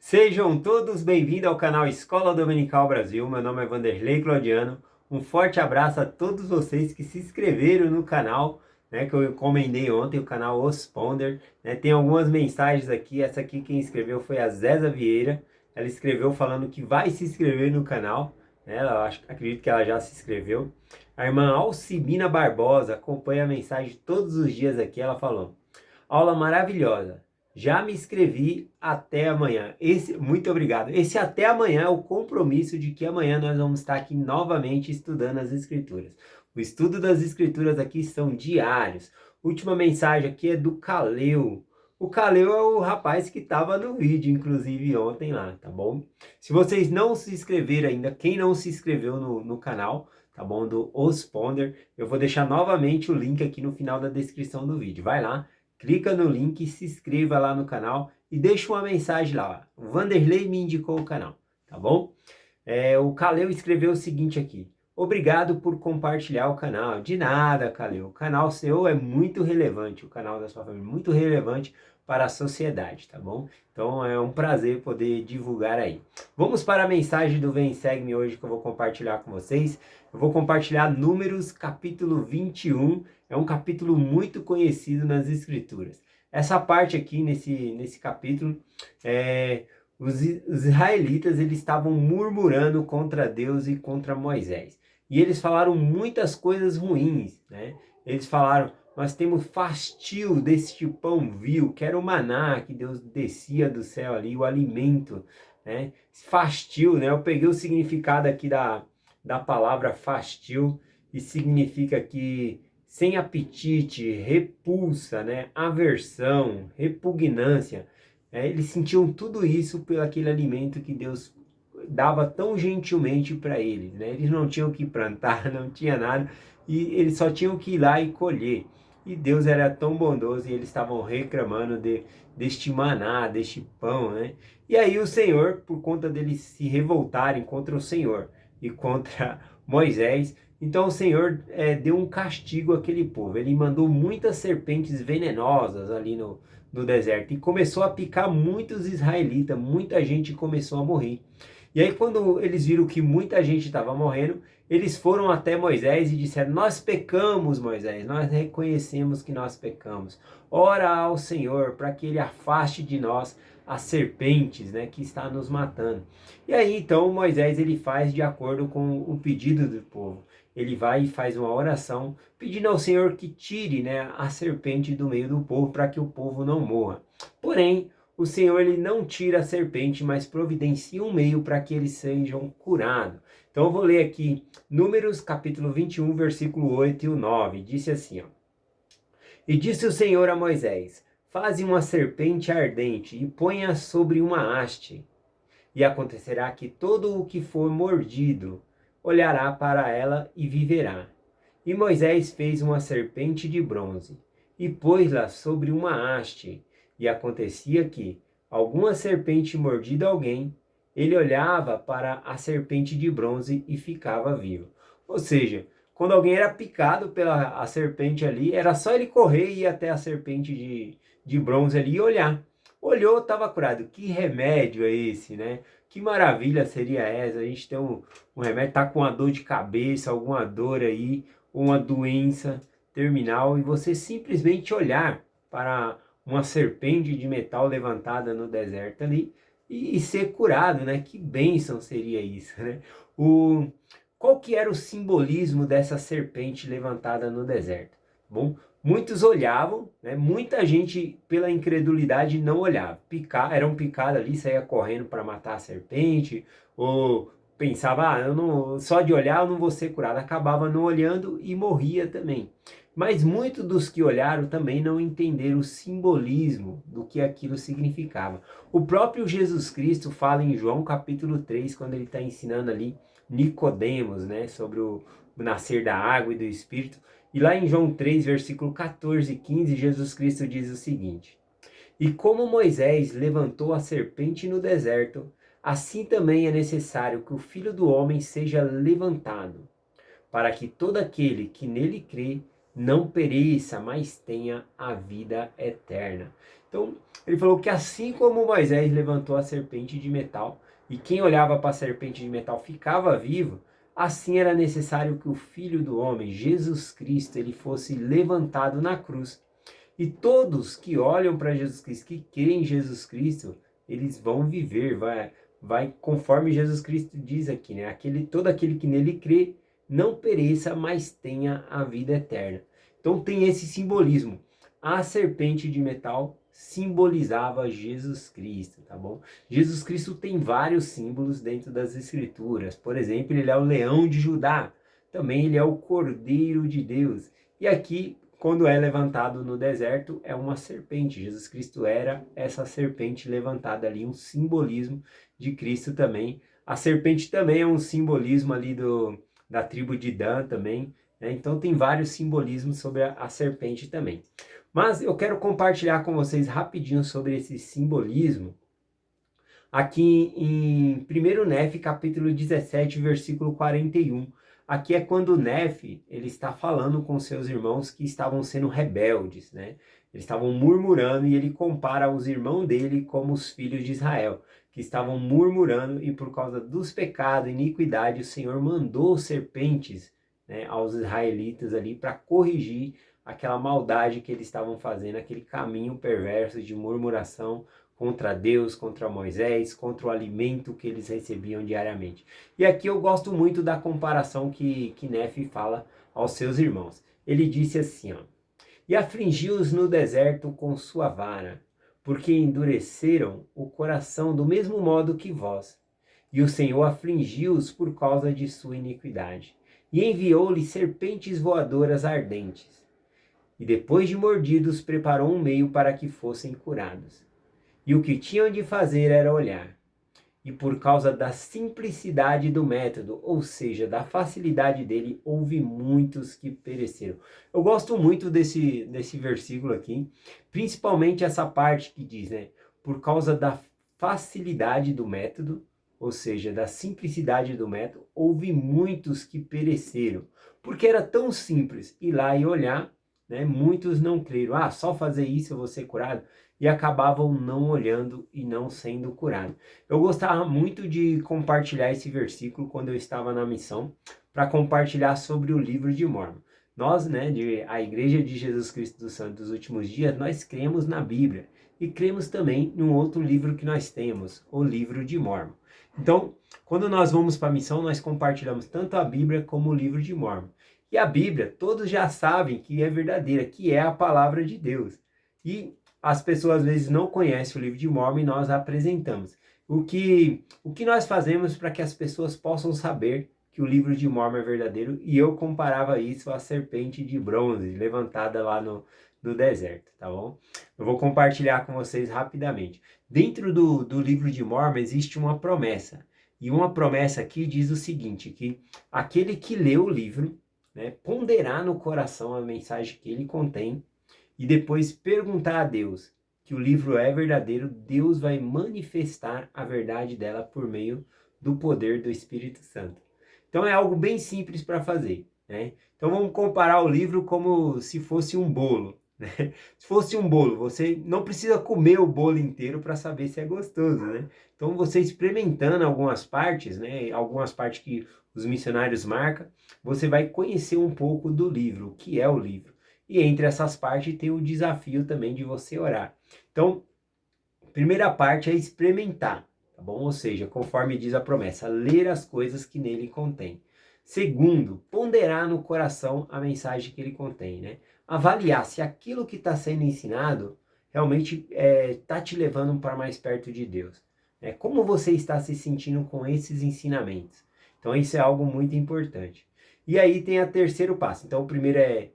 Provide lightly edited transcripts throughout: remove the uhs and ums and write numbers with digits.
Sejam todos bem-vindos ao canal Escola Dominical Brasil. Meu nome é Vanderlei Claudiano. Um forte abraço a todos vocês que se inscreveram no canal, né, que eu encomendei ontem, o canal Os Ponder, né. Tem algumas mensagens aqui. Essa aqui quem escreveu foi a Zéza Vieira. Ela escreveu falando que vai se inscrever no canal, né. Acredito que ela já se inscreveu. A irmã Alcibina Barbosa acompanha a mensagem todos os dias aqui. Ela falou: aula maravilhosa. Já me inscrevi, até amanhã. Muito obrigado. Esse até amanhã é o compromisso de que amanhã nós vamos estar aqui novamente estudando as Escrituras. O estudo das Escrituras aqui são diários. Última mensagem aqui é do Caleu. O Caleu é o rapaz que estava no vídeo, inclusive ontem lá, tá bom? Se vocês não se inscreveram ainda, quem não se inscreveu no canal, tá bom, do Os Ponder, eu vou deixar novamente o link aqui no final da descrição do vídeo. Vai lá. Clica no link, se inscreva lá no canal e deixa uma mensagem lá. O Vanderlei me indicou o canal, tá bom? O Caleu escreveu o seguinte aqui: obrigado por compartilhar o canal. De nada, Caleu. O canal seu é muito relevante, o canal da sua família é muito relevante para a sociedade, tá bom? Então é um prazer poder divulgar aí. Vamos para a mensagem do Vem Segue-me hoje que eu vou compartilhar com vocês. Eu vou compartilhar Números capítulo 21. É um capítulo muito conhecido nas Escrituras. Essa parte aqui, nesse capítulo, os israelitas eles estavam murmurando contra Deus e contra Moisés. E eles falaram muitas coisas ruins, né? Eles falaram: nós temos fastio deste pão vil, que era o maná que Deus descia do céu ali, o alimento, né? Fastio, né? Eu peguei o significado aqui da palavra fastio e significa que sem apetite, repulsa, né? Aversão, repugnância. Eles sentiam tudo isso pelo aquele alimento que Deus dava tão gentilmente para eles, né? Eles não tinham que plantar, não tinha nada, e eles só tinham que ir lá e colher. E Deus era tão bondoso e eles estavam reclamando deste maná, deste pão, né? E aí o Senhor, por conta deles se revoltarem contra o Senhor e contra Moisés, então o Senhor deu um castigo àquele povo. Ele mandou muitas serpentes venenosas ali no deserto e começou a picar muitos israelitas, muita gente começou a morrer. E aí quando eles viram que muita gente estava morrendo, eles foram até Moisés e disseram: nós pecamos, Moisés, nós reconhecemos que nós pecamos. Ora ao Senhor para que ele afaste de nós as serpentes, né, que está nos matando. E aí então Moisés ele faz de acordo com o pedido do povo. Ele vai e faz uma oração pedindo ao Senhor que tire, né, a serpente do meio do povo para que o povo não morra. Porém, o Senhor ele não tira a serpente, mas providencia um meio para que eles sejam curados. Então eu vou ler aqui Números capítulo 21, versículo 8 e o 9. Disse assim, ó: e disse o Senhor a Moisés: faze uma serpente ardente e ponha sobre uma haste. E acontecerá que todo o que for mordido olhará para ela e viverá. E Moisés fez uma serpente de bronze e pôs-la sobre uma haste. E acontecia que, alguma serpente mordida alguém, ele olhava para a serpente de bronze e ficava vivo. Ou seja, quando alguém era picado pela a serpente ali, era só ele correr e ir até a serpente de bronze ali e olhar. Olhou, estava curado. Que remédio é esse, né? Que maravilha seria essa? A gente tem um remédio, tá com uma dor de cabeça, alguma dor aí, uma doença terminal, e você simplesmente olhar para uma serpente de metal levantada no deserto ali e ser curado, né? Que bênção seria isso, né? Qual que era o simbolismo dessa serpente levantada no deserto? Bom, muitos olhavam, né? Muita gente pela incredulidade não olhava. Eram picados ali, saía correndo para matar a serpente, ou pensava: eu não, só de olhar eu não vou ser curado. Acabava não olhando e morria também. Mas muitos dos que olharam também não entenderam o simbolismo do que aquilo significava. O próprio Jesus Cristo fala em João capítulo 3, quando ele está ensinando ali Nicodemos, né, sobre o nascer da água e do Espírito. E lá em João 3, versículo 14 e 15, Jesus Cristo diz o seguinte: e como Moisés levantou a serpente no deserto, assim também é necessário que o Filho do Homem seja levantado, para que todo aquele que nele crê não pereça, mas tenha a vida eterna. Então, ele falou que assim como Moisés levantou a serpente de metal, e quem olhava para a serpente de metal ficava vivo, assim era necessário que o Filho do Homem, Jesus Cristo, ele fosse levantado na cruz. E todos que olham para Jesus Cristo, que creem em Jesus Cristo, eles vão viver, vai conforme Jesus Cristo diz aqui, né? Todo aquele que nele crê não pereça, mas tenha a vida eterna. Então tem esse simbolismo. A serpente de metal simbolizava Jesus Cristo, tá bom? Jesus Cristo tem vários símbolos dentro das Escrituras. Por exemplo, ele é o leão de Judá. Também ele é o Cordeiro de Deus. E aqui, quando é levantado no deserto, é uma serpente. Jesus Cristo era essa serpente levantada ali, um simbolismo de Cristo também. A serpente também é um simbolismo ali da tribo de Dan também, né? Então tem vários simbolismos sobre a serpente também. Mas eu quero compartilhar com vocês rapidinho sobre esse simbolismo aqui em 1 Nef, capítulo 17, versículo 41. Aqui é quando Nef, ele está falando com seus irmãos que estavam sendo rebeldes, né? Eles estavam murmurando e ele compara os irmãos dele como os filhos de Israel, que estavam murmurando e por causa dos pecados, iniquidade, o Senhor mandou serpentes, né, aos israelitas ali para corrigir aquela maldade que eles estavam fazendo, aquele caminho perverso de murmuração contra Deus, contra Moisés, contra o alimento que eles recebiam diariamente. E aqui eu gosto muito da comparação que Nefe fala aos seus irmãos. Ele disse assim, ó: e afligiu-os no deserto com sua vara, porque endureceram o coração do mesmo modo que vós. E o Senhor afligiu-os por causa de sua iniquidade, e enviou-lhes serpentes voadoras ardentes. E depois de mordidos, preparou um meio para que fossem curados. E o que tinham de fazer era olhar. E por causa da simplicidade do método, ou seja, da facilidade dele, houve muitos que pereceram. Eu gosto muito desse versículo aqui, principalmente essa parte que diz, né? Por causa da facilidade do método, ou seja, da simplicidade do método, houve muitos que pereceram. Porque era tão simples ir lá e olhar, né? Muitos não creram. Ah, só fazer isso eu vou ser curado. E acabavam não olhando e não sendo curado. Eu gostava muito de compartilhar esse versículo quando eu estava na missão, para compartilhar sobre o livro de Mórmon. Nós, né, a Igreja de Jesus Cristo dos Santos dos Últimos Dias, nós cremos na Bíblia e cremos também num outro livro que nós temos, o livro de Mórmon. Então, quando nós vamos para a missão, nós compartilhamos tanto a Bíblia como o livro de Mórmon. E a Bíblia, todos já sabem que é verdadeira, que é a palavra de Deus. E as pessoas às vezes não conhecem o livro de Mórmon e nós apresentamos. O que nós fazemos para que as pessoas possam saber que o livro de Mórmon é verdadeiro? E eu comparava isso à serpente de bronze levantada lá no deserto, tá bom? Eu vou compartilhar com vocês rapidamente. Dentro do livro de Mórmon existe uma promessa. E uma promessa aqui diz o seguinte, que aquele que lê o livro, né, ponderar no coração a mensagem que ele contém, e depois perguntar a Deus que o livro é verdadeiro, Deus vai manifestar a verdade dela por meio do poder do Espírito Santo. Então é algo bem simples para fazer, né? Então vamos comparar o livro como se fosse um bolo, né? Se fosse um bolo, você não precisa comer o bolo inteiro para saber se é gostoso, né? Então você experimentando algumas partes, né? Algumas partes que os missionários marcam, você vai conhecer um pouco do livro, o que é o livro. E entre essas partes tem o desafio também de você orar. Então, primeira parte é experimentar, tá bom? Ou seja, conforme diz a promessa, ler as coisas que nele contém. Segundo, ponderar no coração a mensagem que ele contém, né? Avaliar se aquilo que está sendo ensinado realmente está te levando para mais perto de Deus. Como você está se sentindo com esses ensinamentos? Então, isso é algo muito importante. E aí tem o terceiro passo. Então, o primeiro é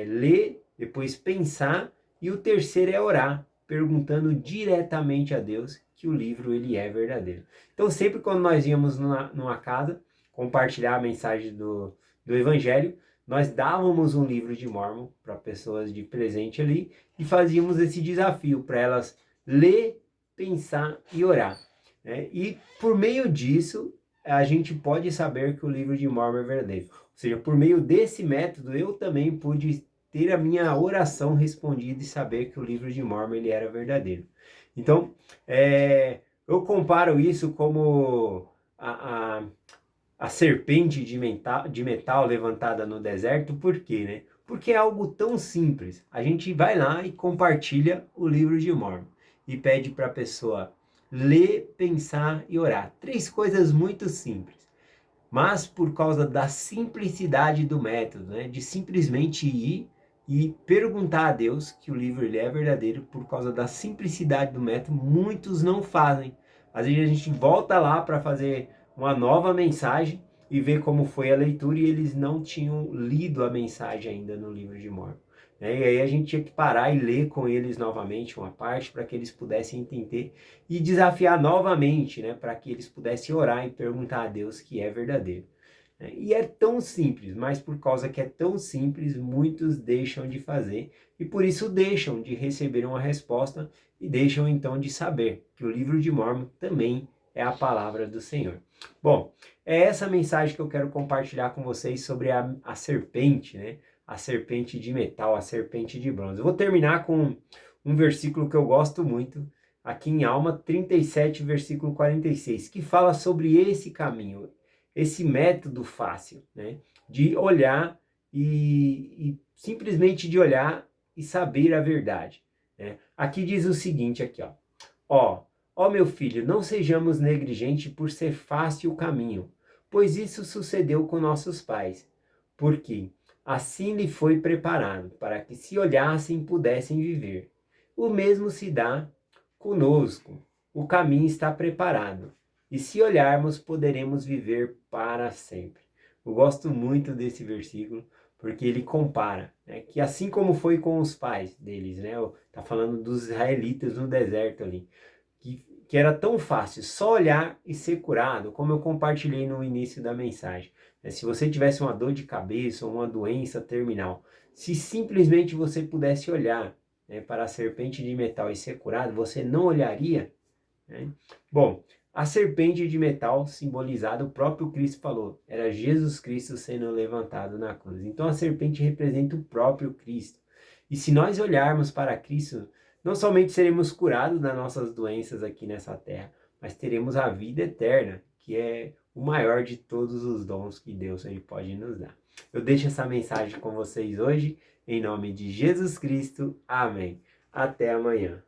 ler, depois pensar, e o terceiro é orar, perguntando diretamente a Deus que o livro ele é verdadeiro. Então sempre quando nós íamos numa casa compartilhar a mensagem do Evangelho, nós dávamos um livro de Mórmon para pessoas de presente ali e fazíamos esse desafio para elas ler, pensar e orar, né? E por meio disso a gente pode saber que o livro de Mórmon é verdadeiro. Ou seja, por meio desse método eu também pude ter a minha oração respondida e saber que o livro de Mórmon ele era verdadeiro. Então, eu comparo isso como a serpente de metal levantada no deserto, por quê, né? Porque é algo tão simples. A gente vai lá e compartilha o livro de Mórmon e pede para a pessoa ler, pensar e orar. 3 coisas muito simples. Mas por causa da simplicidade do método, né? De simplesmente ir e perguntar a Deus que o livro ele é verdadeiro, por causa da simplicidade do método, muitos não fazem. Às vezes a gente volta lá para fazer uma nova mensagem e ver como foi a leitura e eles não tinham lido a mensagem ainda no livro de Mórmon. E aí a gente tinha que parar e ler com eles novamente uma parte para que eles pudessem entender e desafiar novamente, né, para que eles pudessem orar e perguntar a Deus que é verdadeiro. E é tão simples, mas por causa que é tão simples, muitos deixam de fazer e por isso deixam de receber uma resposta e deixam então de saber que o livro de Mórmon também é a palavra do Senhor. Bom, é essa mensagem que eu quero compartilhar com vocês sobre a serpente, né? A serpente de metal, a serpente de bronze. Eu vou terminar com um versículo que eu gosto muito, aqui em Alma 37, versículo 46, que fala sobre esse caminho, esse método fácil, né? De olhar e simplesmente de olhar e saber a verdade, né? Aqui diz o seguinte, aqui, ó meu filho, não sejamos negligentes por ser fácil o caminho, pois isso sucedeu com nossos pais, porque assim lhe foi preparado, para que se olhassem pudessem viver. O mesmo se dá conosco, o caminho está preparado, e se olharmos poderemos viver para sempre. Eu gosto muito desse versículo, porque ele compara, né, que assim como foi com os pais deles, né, tá falando dos israelitas no deserto ali, que era tão fácil, só olhar e ser curado, como eu compartilhei no início da mensagem. Se você tivesse uma dor de cabeça ou uma doença terminal, se simplesmente você pudesse olhar, né, para a serpente de metal e ser curado, você não olharia, né? Bom, a serpente de metal simbolizada, o próprio Cristo falou, era Jesus Cristo sendo levantado na cruz. Então a serpente representa o próprio Cristo. E se nós olharmos para Cristo, não somente seremos curados das nossas doenças aqui nessa terra, mas teremos a vida eterna, que é o maior de todos os dons que Deus ele pode nos dar. Eu deixo essa mensagem com vocês hoje, em nome de Jesus Cristo. Amém. Até amanhã.